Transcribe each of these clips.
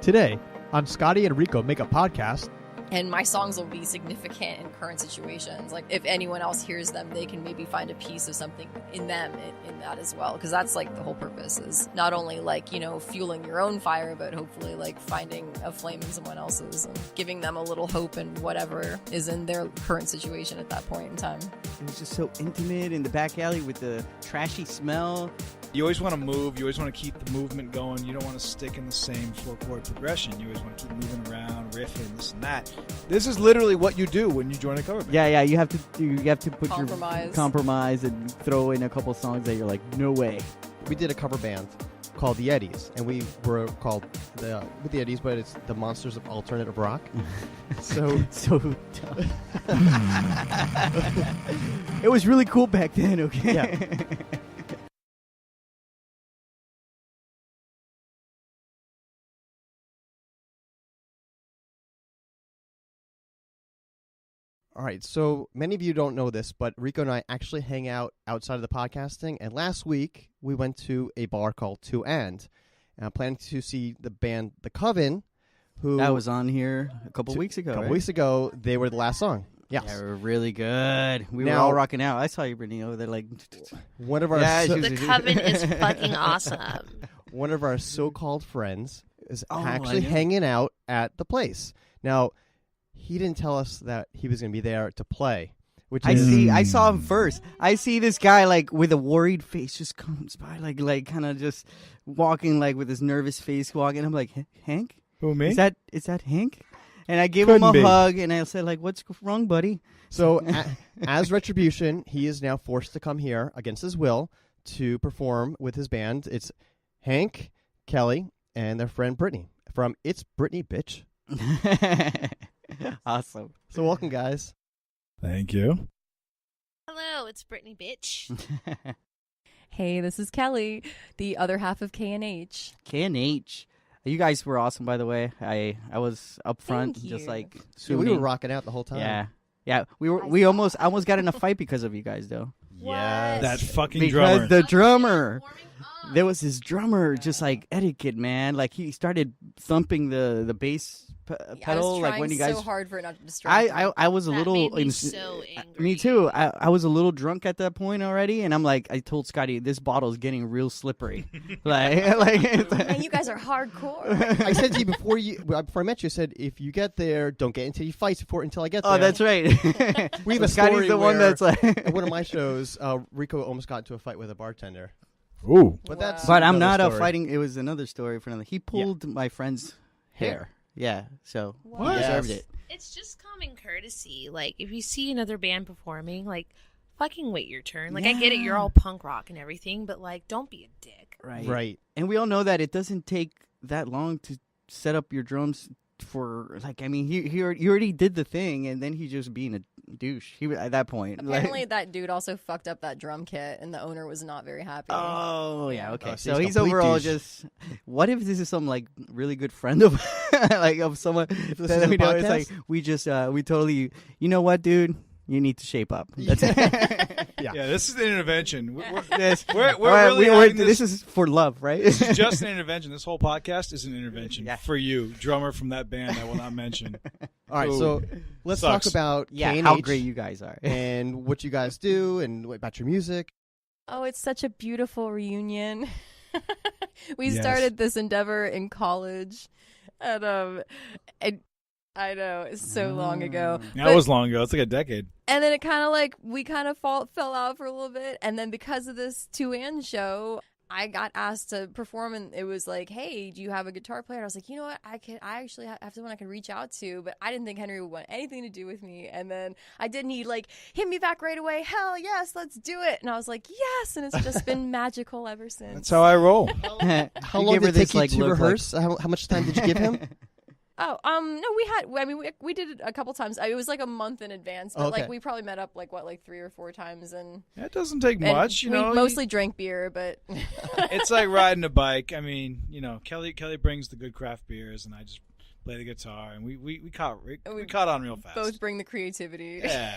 Today, on Scotty and Rico Make a Podcast. And my songs will be significant in current situations. Like, if anyone else hears them, they can maybe find a piece of something in them in that as well. Because that's, like, the whole purpose is not only, like, you know, fueling your own fire, but hopefully, like, finding a flame in someone else's and giving them a little hope in whatever is in their current situation at that point in time. It was just so intimate in the back alley with the trashy smell. You always want to move. You always want to keep the movement going. You don't want to stick in the same four-chord progression. You always want to keep moving around, riffing, this and that. This is literally what you do when you join a cover band. Yeah. You have to put Compromise. your compromise and throw in a couple songs that you're like, no way. We did a cover band called The Eddies, and we were called the Eddies, but it's the Monsters of Alternative Rock. So dumb. It was really cool back then. Okay. Yeah. All right, so many of you don't know this, but Rico and I actually hang out outside of the podcasting, and last week we went to a bar called 2 and planning to see the band The Coven, who... That was on here a couple weeks ago, A couple weeks ago, they were the last song. Yes. They were really good. We were Now- all rocking out. I saw you, Brittany, over there like... One of our The Coven is fucking awesome. one of our so-called friends is Oh, actually I know. hanging out at the place. Now, he didn't tell us that he was going to be there to play, which is... I saw him first. I see this guy like with a worried face just comes by, like kind of just walking like with his nervous face walking. I'm like, Hank? Who, me? Is that Hank? And I gave him Couldn't a be. hug and I said like, what's wrong, buddy? So, as retribution, he is now forced to come here against his will to perform with his band. It's Hank, Kelly, and their friend Brittany from It's Brittany, Bitch. Awesome. So, welcome, guys. Thank you. Hello, it's Brittany, bitch. Hey, this is Kelly, the other half of K&H. K&H. You guys were awesome, by the way. I was up front, Thank just you. like So we were tuning. rocking out the whole time. Yeah. We almost got in a fight because of you guys, though. Yes. That fucking Because drummer. the drummer, there was this drummer, just like etiquette, man. Like he started thumping the bass pedal, like when you guys. so hard for it not to distract me. I was a That little. made me ins- so angry. Me too. I was a little drunk at that point already, and I'm like, I told Scotty, this bottle's getting real slippery. Man, you guys are hardcore. I said to you before I met you, I said, if you get there, don't get into any fights until I get there. Oh, that's right. We have a Scotty's story the one where that's like. at one of my shows, Rico almost got into a fight with a bartender. Ooh. But that's But I'm not another a story. fighting. It was another story for another. He pulled my friend's hair. Yeah, so What? he deserved Yes. it. It's just common courtesy. Like, if you see another band performing, like, fucking wait your turn. Like, I get it, you're all punk rock and everything, but, like, don't be a dick. Right. And we all know that it doesn't take that long to set up your drums for, like, I mean, he already did the thing, and then he just being a douche. He at that point. Apparently, that dude also fucked up that drum kit, and the owner was not very happy. Oh yeah, okay. Oh, so he's he's complete overall douche. just. What if this is some like really good friend of, like of someone this is that a we know? It's like podcast? we just we totally. You know what, dude? You need to shape up. That's it. Yeah. Yeah, this is an intervention. Yes. We're All right, really we're- having this is for love, right? This is just an intervention. This whole podcast is an intervention Yeah. for you, drummer from that band I will not mention. All right, Ooh. so let's Sucks. talk about yeah, K&H how great you guys are. and what you guys do and about your music. Oh, it's such a beautiful reunion. We Yes. started this endeavor in college, and I know it's so long ago. That was long ago. It's like a decade. And then it kind of like we kind of fell out for a little bit, and then because of this 2 and show, I got asked to perform, and it was like, hey, do you have a guitar player? And I was like, you know what, I actually have someone I can reach out to, but I didn't think Henry would want anything to do with me. And then I did, and he like hit me back right away. Hell yes, let's do it. And I was like, yes, and it's just been magical ever since. That's how I roll. How You long gave her did it take this, you like, to look like- rehearse? How much time did you give him? Oh, no, we did it a couple times. It was like a month in advance, but Okay. like we probably met up like 3 or 4 times, and It doesn't take and much, you we know. mostly drank beer, but It's like riding a bike. I mean, you know, Kelly brings the good craft beers, and I just play the guitar, and we caught on real fast. both bring the creativity. Yeah.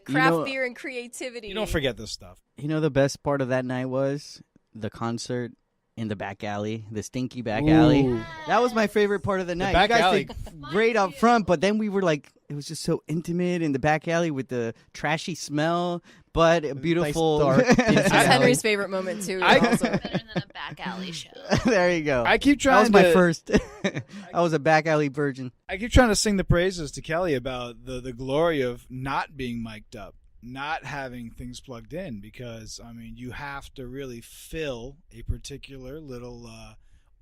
Craft know- beer and creativity. You don't forget this stuff. You know the best part of that night was the concert in the back alley, the stinky back alley. Ooh. That was my favorite part of the night. back you guys alley. did great up front, but then we were like, it was just so intimate in the back alley with the trashy smell, but a beautiful. dark, That's alley. Henry's favorite moment too. I- also. Better than a back alley show. There you go. I keep that trying was my to first. I was a back alley virgin. I keep trying to sing the praises to Kelly about the glory of not being mic'd up, not having things plugged in, because I mean you have to really fill a particular little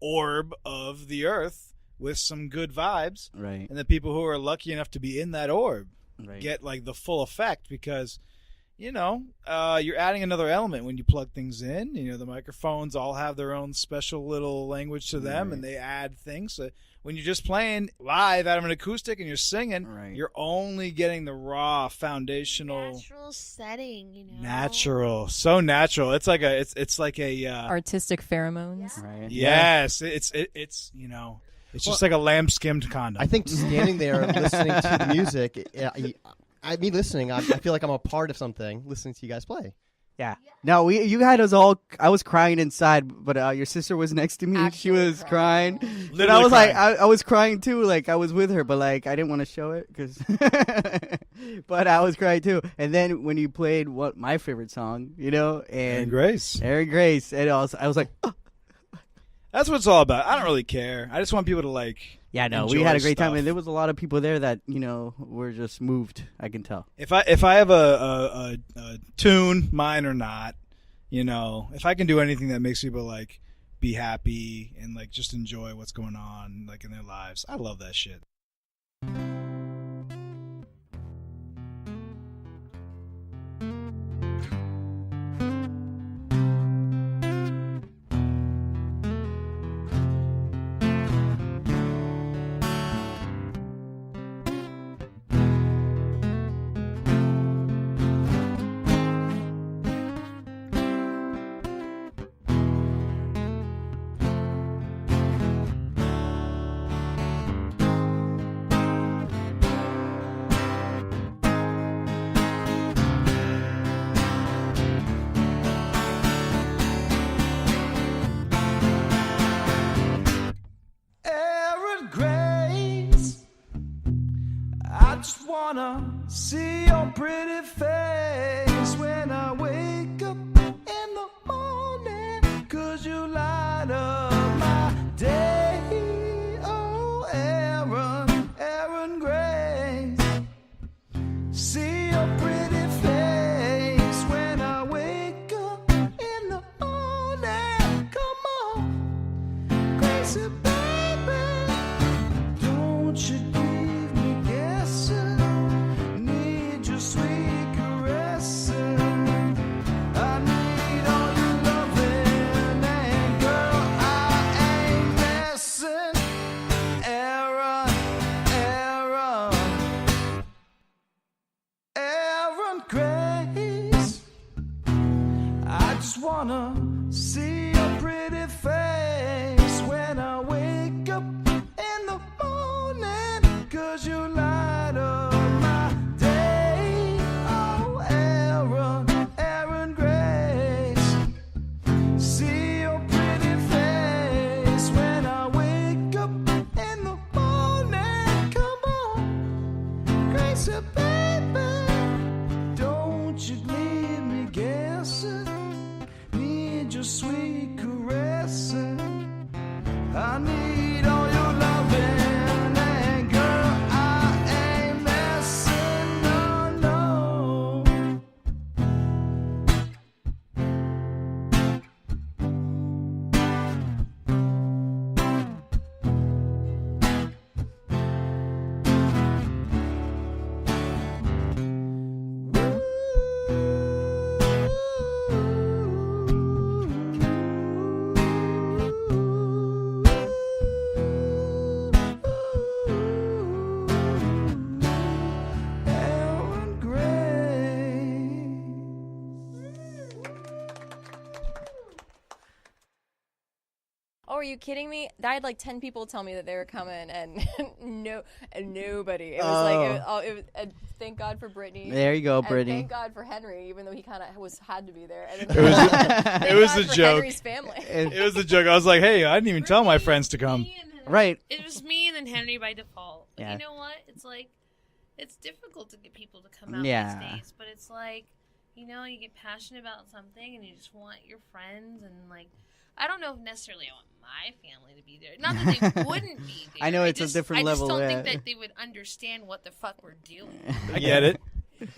orb of the earth with some good vibes, Right. and the people who are lucky enough to be in that orb Right. get like the full effect, because you know you're adding another element when you plug things in. You know, the microphones all have their own special little language to them, Right. and they add things. So when you're just playing live out of an acoustic and you're singing, Right. you're only getting the raw foundational Natural setting, you know. natural, so natural. It's like it's like a Artistic pheromones. Right. yes, it's you know, it's just like a lamb skimmed condom. I think standing there listening to the music, me listening, I feel like I'm a part of something listening to you guys play. Yeah. No, you had us all. I was crying inside, but your sister was next to me. She Actually was crying. crying. But I was crying. like, I was crying too. Like I was with her, but like I didn't want to show it because. But I was crying too. And then when you played my favorite song, you know, and and Grace. Aaron Grace, and I was like, oh. That's what it's all about. I don't really care. I just want people to like. Yeah, no, we enjoy had a great time, stuff. and there was a lot of people there that were just moved. I can tell. If I have a tune, mine or not, if I can do anything that makes people like be happy and like just enjoy what's going on like in their lives, I love that shit. just wanna see your pretty face when I wake up in the morning, 'cause you light up my day. Oh, Aaron Grace, see your pretty face when I wake up in the morning. Come on, Gracie baby, don't you leave me guessing. Need your sweet caressing. I need all your loving, and girl, I ain't messing. Aaron Grace, I just wanna see your pretty face when I wake up in the morning, 'cause you light up my day. Oh, Aaron Grace, see your pretty face when I wake up in the morning. Come on, Gracie baby, don't you leave me guessing. Need your sweet caressing. I need all your loving, and girl, I ain't messing, no, no. are you kidding me? I had like 10 people tell me that they were coming, and nobody. It was thank God for Brittany. There you go, And Brittany. thank God for Henry, even though he kind of had to be there. And It was a joke. Henry's family. It was a joke. I was like, hey, I didn't even tell my friends to come. Right. It was me and then Henry by default. But Yeah. you know what? It's like, it's difficult to get people to come out Yeah. these days. But it's like, you know, you get passionate about something and you just want your friends. And like, I don't know if necessarily I want my family to be there. Not that they wouldn't be there. I know it's a different level, I just don't yeah. think that they would understand what the fuck we're doing. I get it.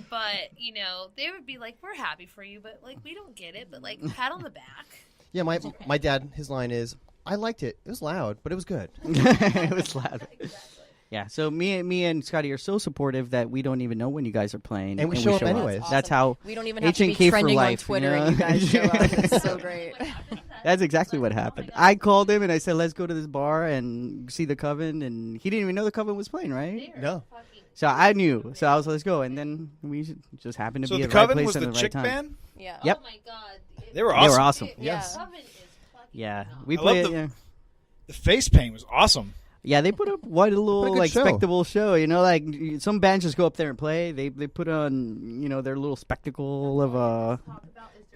But, you know, they would be like, we're happy for you, but like, we don't get it. But like, pat on the back. Yeah, my dad, his line is, I liked it. It was loud, but it was good. It was loud. Yeah, so me and Scotty are so supportive that we don't even know when you guys are playing, And we show up anyways. That's That's awesome. how We don't even have to be H&K for trending on life, Twitter, you know? and you guys show up. It's so great. That's exactly what happened. I called him and I said, "Let's go to this bar and see the Coven," and he didn't even know the Coven was playing, right? No. So I knew. So I was, "Let's go," and then we just happened to So be the at the right Coven place was at the the right chick time. band? Yeah. Yep. Oh my God. They were They awesome. were awesome. Yes. Coven is fucking Yeah, phenomenal. we I love played. The face paint was awesome. Yeah, they put up quite a little good like show. spectacle show. You know, like some bands just go up there and play. They put on their little spectacle of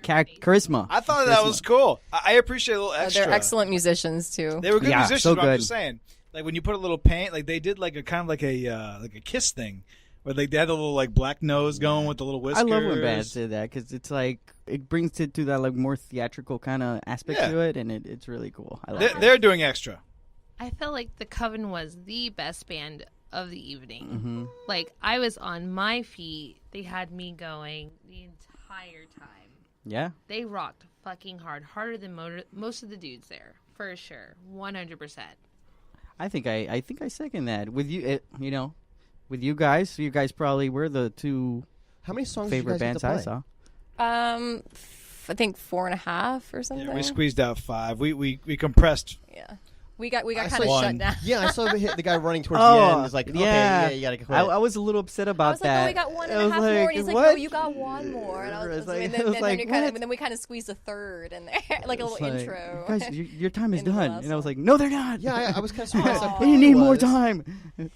charisma. I thought that was cool. I appreciate a little extra. They're excellent musicians too. They were good Yeah, musicians. so but I'm good. just saying, like when you put a little paint, like they did like a kind of like a Kiss thing, where like they had the little like black nose going with the little I whiskers. love when bands do that because it's like it brings it to that like more theatrical kind of aspect Yeah. to it, and it's really cool. I like it. They're doing extra. I felt like the Coven was the best band of the evening. Mm-hmm. Like, I was on my feet. They had me going the entire time. Yeah, They rocked fucking hard. Harder than most of the dudes there. For sure. 100%. I think I second that with you. With you guys. You guys probably were the two How many songs favorite did you guys bands get to I play? saw. I think 4.5 or something. Yeah, we squeezed out 5. We compressed. Yeah. We got I kind saw of one. shut down. Yeah, I saw the guy running towards Oh, the end. It's like, okay, yeah. yeah, you gotta quit. I was a little upset I about was like, that. oh, we got one I and a was half more. And he's like, what? no, you got one more. And I was It's like- and I was then, like, you kind what? of, and then we kind of squeezed a third in there, like a It's little like, intro. Guys, your time is in the done. last And I was one. like, no, they're not. Yeah, I was kind of surprised. how Aw. quick We it need more was. time.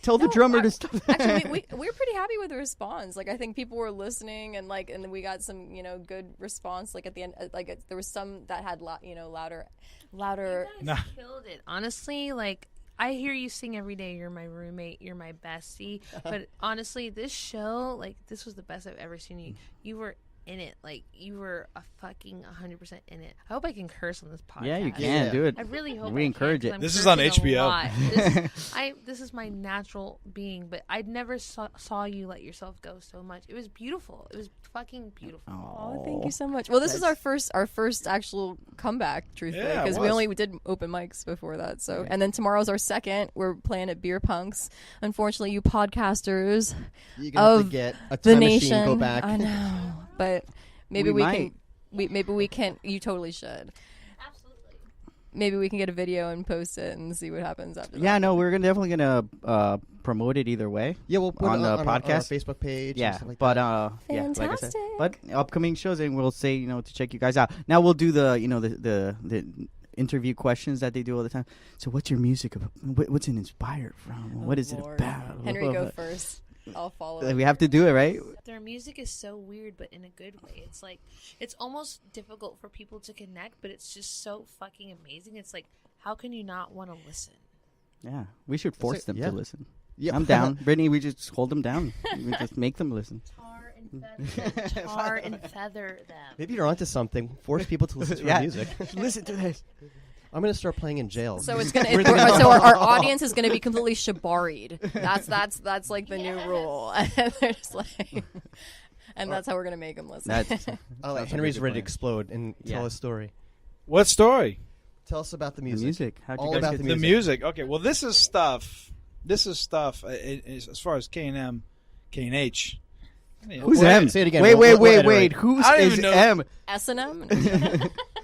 Tell the No, drummer to stop. Actually, we're pretty happy with the response. Like, I think people were listening, and then we got some, good response. Like at the end, there was some that had louder. You guys Nah. killed it. Honestly, like, I hear you sing every day. You're my roommate. You're my bestie. But honestly, this show, like, this was the best I've ever seen you. You were in it. Like, you were a fucking 100% in it. I hope I can curse on this podcast. Yeah, you Yeah. can do it. I really hope We I encourage can, it. 'cause I'm This is on cursing a HBO. lot. This is my natural being, but I never saw you let yourself go so much. It was beautiful. It was fucking beautiful. Oh, thank you so much. Well, this is our first actual comeback, truthfully, Yeah, it because we was. only did open mics before that. So, and then tomorrow's our second. We're playing at Beer Punks. Unfortunately, you podcasters You're gonna have of to get a the time nation, machine, go back. I know, but maybe We we might. can. Maybe we can. You totally should. Absolutely. Maybe we can get a video and post it and see what happens after that. Yeah, no, we're definitely gonna promote it either way. Yeah, we'll put On it the on our podcast? Facebook page. and Yeah, stuff like but that. yeah, like I said, Fantastic. but upcoming shows, and we'll say to check you guys out. Now we'll do the the interview questions that they do all the time. So, what's your music about? What's it inspired from? What is Lord. it about? Henry, go first. I'll follow. We have to do it, right? Their music is so weird, but in a good way. It's like, it's almost difficult for people to connect, but it's just so fucking amazing. It's like, how can you not want to listen? Yeah, we should force it, them yeah. to listen. Yeah. I'm down, Brittany. We just hold them down. We just make them listen. Tar and feather, tar and feather them. Maybe you're onto something. Force people to listen to Yeah. our music. Listen to this. I'm gonna start playing in jail. So it's gonna. We're the- So our audience is gonna be completely shibaried. That's like the new rule. And they're just like, and that's how we're gonna make them listen. That's Oh, like Henry's a good ready to plan. explode and tell Yeah. a story. What story? Tell us about the the music. music. How'd you All guys about get the to- The music. music. Okay, well, this is stuff. As far as K&M, K&H. Who's Wait, M? say it again. Wait, We'll wait, edit wait. it. Who's I don't is even know. M? S&M.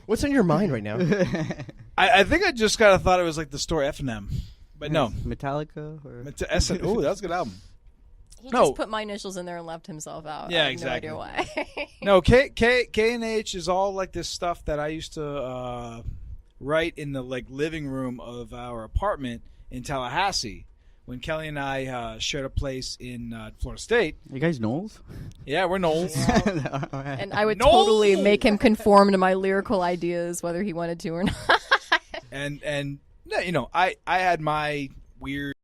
What's on your mind right now? I think I just kind of thought it was like the store F&M. But no. Metallica or It's a S&M. Ooh, that was a good album. He No. just put my initials in there and left himself out. Yeah, I have exactly. No idea why. No, K&H is all like this stuff that I used to right in the living room of our apartment in Tallahassee when Kelly and I shared a place in Florida State. You guys Knowles? Yeah, we're Knowles. And I would No! totally make him conform to my lyrical ideas, whether he wanted to or not. And I had my weird